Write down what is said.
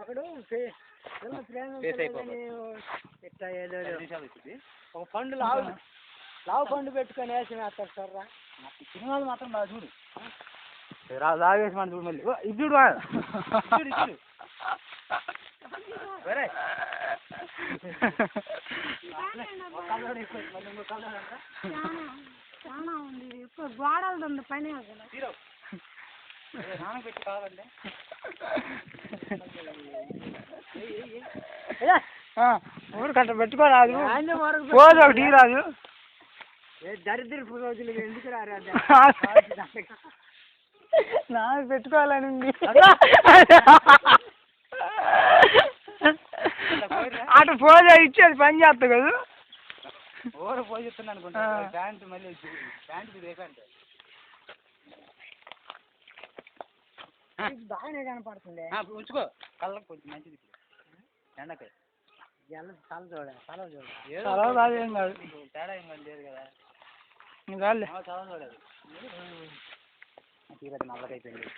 ఒకడు ఇట్లా ఏదో ఒక పండు లావు పండు పెట్టుకొని వేసి వేస్తాడు సార్ సినిమాలు మాత్రం బాగా చూడు లాగేసి మన చూడు మళ్ళీ ఇది చూడు చాలా ఉంది ఇప్పుడు గోడలు ఉంది పని స్నానం పెట్టి కావాలండి ఊరు కట్ట పెట్టుకోరాదు రోజు ఒకటి రాదు దరిద్రపు రోజులు ఎందుకు రాదు నాకు పెట్టుకోవాలని అటు పోజా ఇచ్చేది పని చేస్తా కదా ఊరు పోయి చెప్తున్నా అనుకుంటా ప్యాంటు మళ్ళీ ప్యాంటు రేపంటే బాగానే కనపడుతుంది ఉంచుకో కళ్ళకి కొంచెం మంచిది ఎండకాయ తల చూడాలి ఏం కాదు తేడా ఏం లేదు కదా తల చూడాలి తీరదు నల్లకైపోయింది